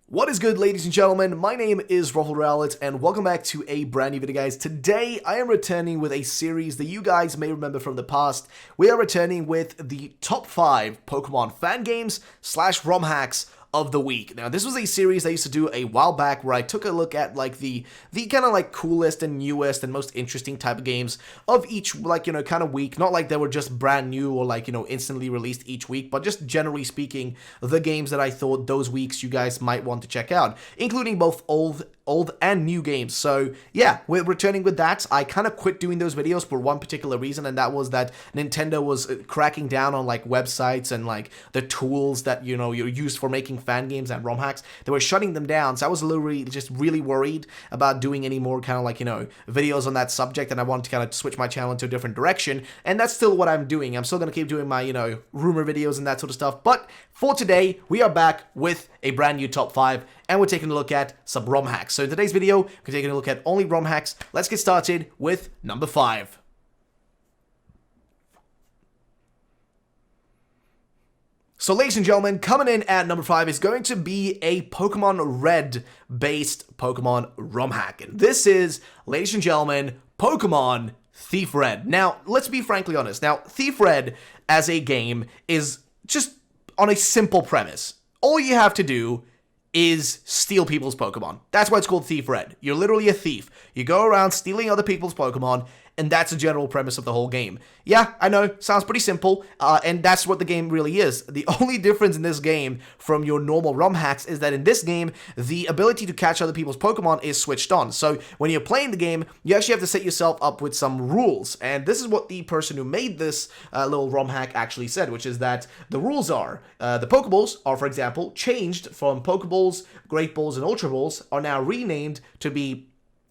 What is good, ladies and gentlemen? My name is RuffledRowlit, and welcome back to a brand new video, guys. Today, I am returning with a series that you guys may remember from the past. We are returning with the top 5 Pokemon fan games / ROM hacks of the week. Now, this was a series I used to do a while back where I took a look at like the kind of like coolest and newest and most interesting type of games of each kind of week. Not like they were just brand new or instantly released each week, but just generally speaking, the games that I thought those weeks you guys might want to check out, including both old and new games. So yeah, we're returning with that. I kind of quit doing those videos for one particular reason, and that was that Nintendo was cracking down on like websites and like the tools that you're used for making fan games and ROM hacks. They were shutting them down, so I was literally just really worried about doing any more kind of videos on that subject, and I wanted to kind of switch my channel into a different direction, and that's still what I'm doing. I'm still going to keep doing my rumor videos and that sort of stuff, but for today, we are back with a brand new top 5, and we're taking a look at some ROM hacks. So in today's video, we're taking a look at only ROM hacks. Let's get started with number 5. So ladies and gentlemen, coming in at number 5 is going to be a Pokemon Red-based Pokemon ROM hack. And this is, ladies and gentlemen, Pokemon Thief Red. Now, let's be frankly honest. Now, Thief Red as a game is just on a simple premise. All you have to do is steal people's Pokemon. That's why it's called Thief Red. You're literally a thief. You go around stealing other people's Pokemon, and that's the general premise of the whole game. Yeah, I know, sounds pretty simple, and that's what the game really is. The only difference in this game from your normal ROM hacks is that in this game, the ability to catch other people's Pokemon is switched on. So when you're playing the game, you actually have to set yourself up with some rules, and this is what the person who made this little ROM hack actually said, which is that the rules are, the Pokeballs are, for example, changed from Pokeballs, Great Balls, and Ultra Balls, are now renamed to be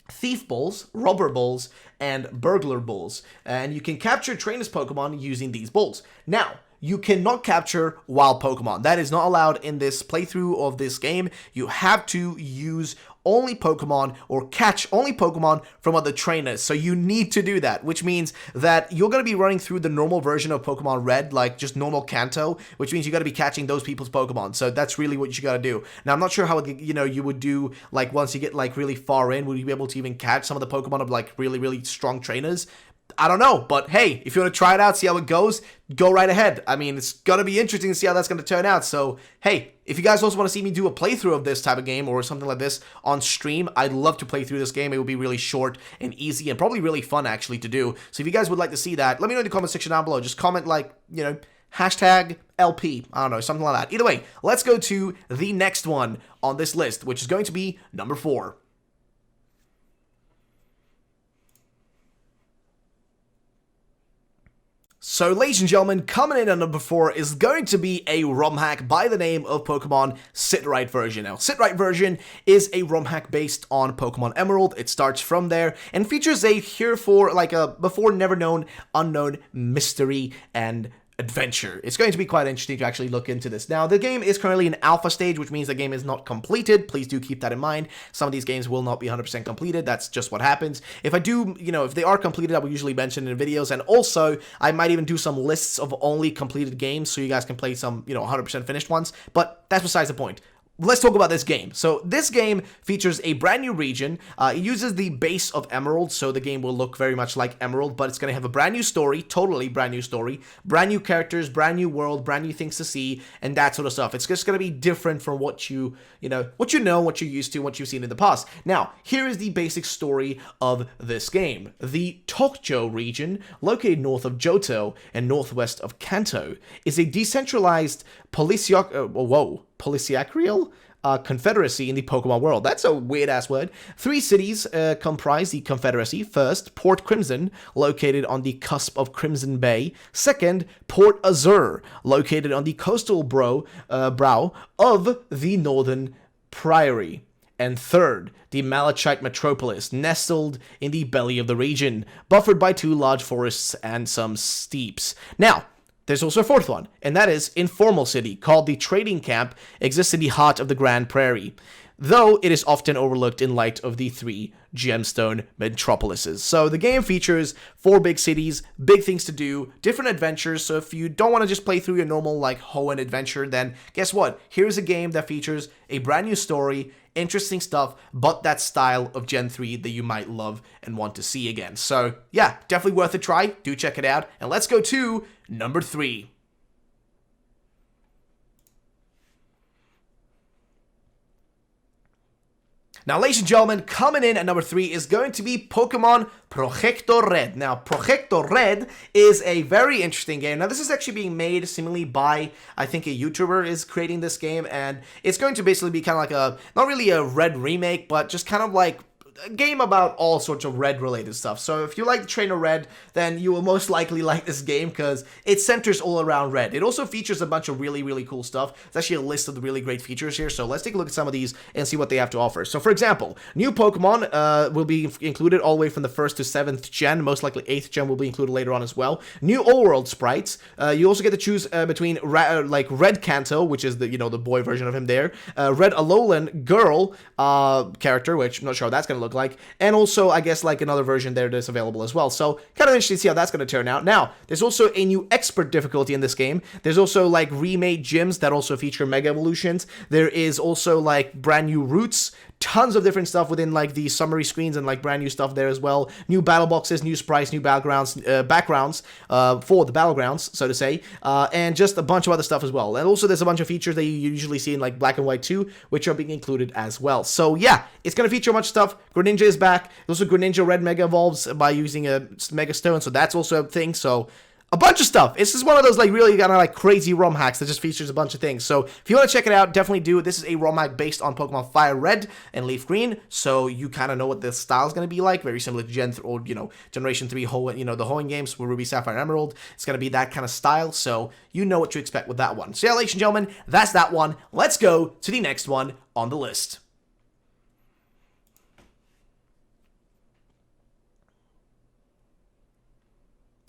Thief Balls, Robber Balls, and Burglar Balls. And you can capture trainers Pokemon using these balls. Now, you cannot capture wild Pokemon. That is not allowed in this playthrough of this game. You have to use only Pokemon or catch only Pokemon from other trainers. So you need to do that, which means that you're going to be running through the normal version of Pokemon Red, like just normal Kanto, which means you got to be catching those people's Pokemon. So that's really what you got to do. Now, I'm not sure how, you would do, like, once you get, like, really far in, would you be able to even catch some of the Pokemon of, like, really, really strong trainers? I don't know, but hey, if you want to try it out, see how it goes, go right ahead. I mean, it's going to be interesting to see how that's going to turn out. So, hey, if you guys also want to see me do a playthrough of this type of game or something like this on stream, I'd love to play through this game. It would be really short and easy and probably really fun, actually, to do. So if you guys would like to see that, let me know in the comment section down below. Just comment, like, hashtag LP. I don't know, something like that. Either way, let's go to the next one on this list, which is going to be number 4. So, ladies and gentlemen, coming in at number 4 is going to be a ROM hack by the name of Pokemon Sit Right Version. Now, Sit Right Version is a ROM hack based on Pokemon Emerald. It starts from there and features a heretofore, like a before never known, unknown mystery and adventure. It's going to be quite interesting to actually look into this. Now, the game is currently in alpha stage, which means the game is not completed. Please do keep that in mind. Some of these games will not be 100% completed. That's just what happens. If I do, if they are completed, I will usually mention in videos, and also I might even do some lists of only completed games so you guys can play some, 100% finished ones, but that's besides the point. Let's talk about this game. So this game features a brand new region. It uses the base of Emerald, so the game will look very much like Emerald, but it's going to have a brand new story, totally brand new story, brand new characters, brand new world, brand new things to see, and that sort of stuff. It's just going to be different from what what you're used to, what you've seen in the past. Now, here is the basic story of this game. The Tokyo region, located north of Johto and northwest of Kanto, is a decentralized policiacrial confederacy in the Pokemon world. That's a weird-ass word. 3 cities comprise the confederacy. First, Port Crimson, located on the cusp of Crimson Bay. Second, Port Azure, located on the coastal brow of the Northern Prairie. And third, the Malachite Metropolis, nestled in the belly of the region, buffered by 2 large forests and some steeps. Now, there's also a 4th one, and that is Informal City, called the Trading Camp, exists in the heart of the Grand Prairie. though it is often overlooked in light of the 3 gemstone metropolises. So the game features 4 big cities, big things to do, different adventures. So if you don't want to just play through your normal like Hoenn adventure, then guess what? Here's a game that features a brand new story, interesting stuff, but that style of Gen 3 that you might love and want to see again. So yeah, definitely worth a try. Do check it out. And let's go to number 3. Now, ladies and gentlemen, coming in at number 3 is going to be Pokemon Projecto Red. Now, Projecto Red is a very interesting game. Now, this is actually being made seemingly by, I think, a YouTuber is creating this game, and it's going to basically be kind of like a, not really a Red remake, but just kind of like a game about all sorts of Red related stuff. So if you like the Trainer Red, then you will most likely like this game because it centers all around Red. It also features a bunch of really, really cool stuff. It's actually a list of the really great features here. So let's take a look at some of these and see what they have to offer. So for example, new Pokemon will be included all the way from the 1st to 7th gen. Most likely 8th gen will be included later on as well. New All-World sprites. You also get to choose between like Red Kanto, which is the, the boy version of him there. Red Alolan girl character, which I'm not sure how that's going to look like, and also I guess like another version there that's available as well. So kind of interesting to see how that's going to turn out. Now there's also a new expert difficulty in this game. There's also like remade gyms that also feature Mega Evolutions. There is also like brand new routes, tons of different stuff within like the summary screens and like brand new stuff there as well. New battle boxes, new sprites, new backgrounds for the battlegrounds, so to say, and just a bunch of other stuff as well. And also there's a bunch of features that you usually see in like Black and White 2, which are being included as well. So yeah, it's going to feature a bunch of stuff. Greninja is back. There's also Greninja Red Mega Evolves by using a Mega Stone, so that's also a thing. So a bunch of stuff. This is one of those like really kind of like crazy ROM hacks that just features a bunch of things. So if you want to check it out, definitely do. This is a ROM hack based on Pokemon Fire Red and Leaf Green, so you kind of know what the style is going to be like. Very similar to Generation 3 the Hoenn games with Ruby, Sapphire, and Emerald. It's going to be that kind of style, so you know what to expect with that one. So yeah, ladies and gentlemen, that's that one. Let's go to the next one on the list.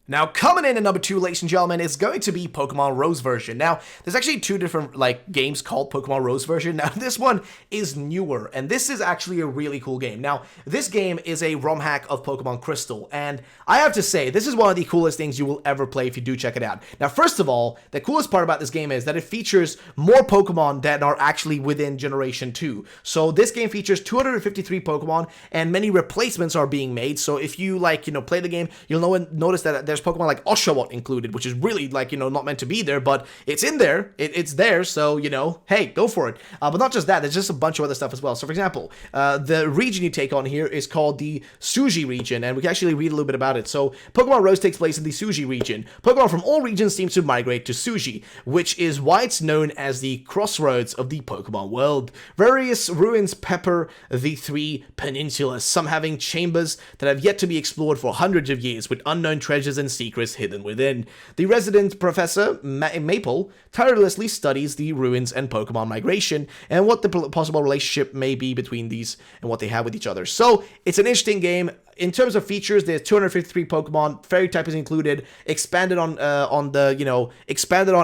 Now, coming in at number 2, ladies and gentlemen, is going to be Pokemon Rose version. Now, there's actually 2 different, like, games called Pokemon Rose version. Now, this one is newer, and this is actually a really cool game. Now, this game is a ROM hack of Pokemon Crystal, and I have to say, this is one of the coolest things you will ever play if you do check it out. Now, first of all, the coolest part about this game is that it features more Pokemon that are actually within Generation 2. So, this game features 253 Pokemon, and many replacements are being made. So, if you, like, play the game, you'll notice that there's Pokemon like Oshawott included, which is really like, not meant to be there, but it's in there. It's there, so, hey, go for it. But not just that, there's just a bunch of other stuff as well. So, for example, the region you take on here is called the Suji region, and we can actually read a little bit about it. So, Pokemon Rose takes place in the Suji region. Pokemon from all regions seem to migrate to Suji, which is why it's known as the crossroads of the Pokemon world. Various ruins pepper the 3 peninsulas, some having chambers that have yet to be explored for hundreds of years, with unknown treasures and secrets hidden within. The resident Professor Maple tirelessly studies the ruins and Pokemon migration and what the possible relationship may be between these and what they have with each other. So it's an interesting game. In terms of features, there's 253 Pokemon, fairy type is included, expanded on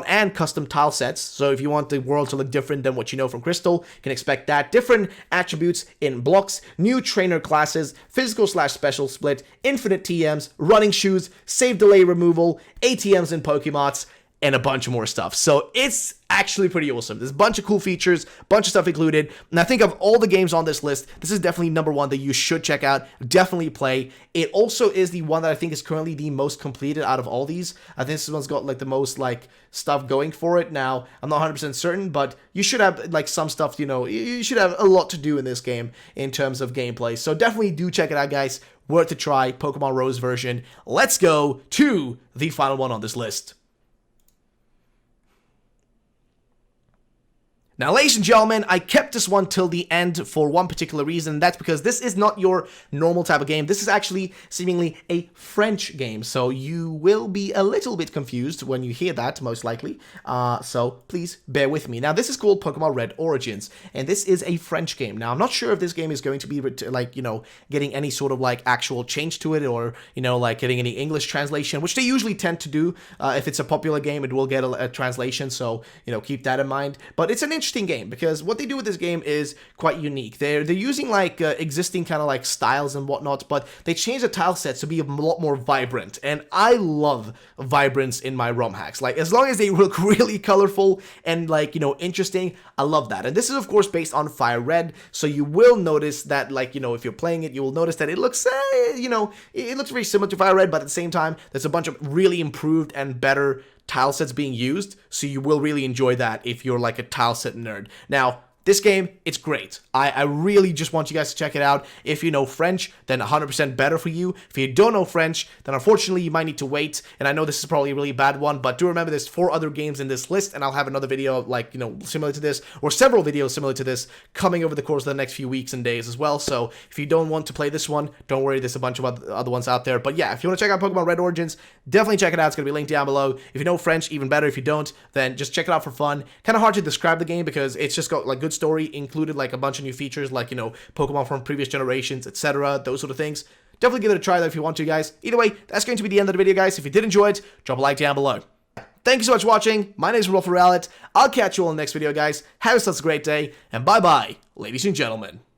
and custom tile sets. So if you want the world to look different than what you know from Crystal, you can expect that. Different attributes in blocks, new trainer classes, physical/special split, infinite TMs, running shoes, save delay removal, ATMs and Pokemots, and a bunch more stuff. So it's actually pretty awesome. There's a bunch of cool features, bunch of stuff included, and I think of all the games on this list, this is definitely number 1 that you should check out, definitely play. It also is the one that I think is currently the most completed out of all these. I think this one's got like the most like stuff going for it. Now, I'm not 100% certain, but you should have like some stuff, you should have a lot to do in this game in terms of gameplay. So definitely do check it out, guys. Worth a try, Pokemon Rose version. Let's go to the final one on this list. Now, ladies and gentlemen, I kept this one till the end for one particular reason. That's because this is not your normal type of game. This is actually seemingly a French game, so you will be a little bit confused when you hear that, most likely. So please bear with me. Now, this is called Pokemon Red Origins, and this is a French game. Now, I'm not sure if this game is going to be, like, getting any sort of, like, actual change to it or, like, getting any English translation, which they usually tend to do. If it's a popular game, it will get a translation, so, keep that in mind. But it's an interesting interesting game because what they do with this game is quite unique. They're using like existing kind of like styles and whatnot, but they change the tile sets to be a lot more vibrant. And I love vibrance in my ROM hacks. Like as long as they look really colorful and like, you know, interesting, I love that. And this is of course based on Fire Red, so you will notice that, like, you know, if you're playing it, you will notice that it looks, you know, it looks very similar to Fire Red, but at the same time, there's a bunch of really improved and better tile sets being used, so you will really enjoy that if you're like a tile set nerd. Now, this game, it's great. I really just want you guys to check it out. If you know French, then 100% better for you. If you don't know French, then unfortunately you might need to wait. And I know this is probably a really bad one, but do remember there's 4 other games in this list, and I'll have another video like, you know, similar to this, or several videos similar to this coming over the course of the next few weeks and days as well. So if you don't want to play this one, don't worry, there's a bunch of other ones out there. But yeah, if you want to check out Pokemon Red Origins, definitely check it out. It's going to be linked down below. If you know French, even better. If you don't, then just check it out for fun. Kind of hard to describe the game because it's just got like good story, included like a bunch of new features like, you know, Pokemon from previous generations, etc., those sort of things. Definitely give it a try though if you want to, guys. Either way, that's going to be the end of the video, guys. If you did enjoy it, drop a like down below. Thank you so much for watching. My name is RuffledRowlit. I'll catch you all in the next video, guys. Have yourselves a great day, and bye-bye, ladies and gentlemen.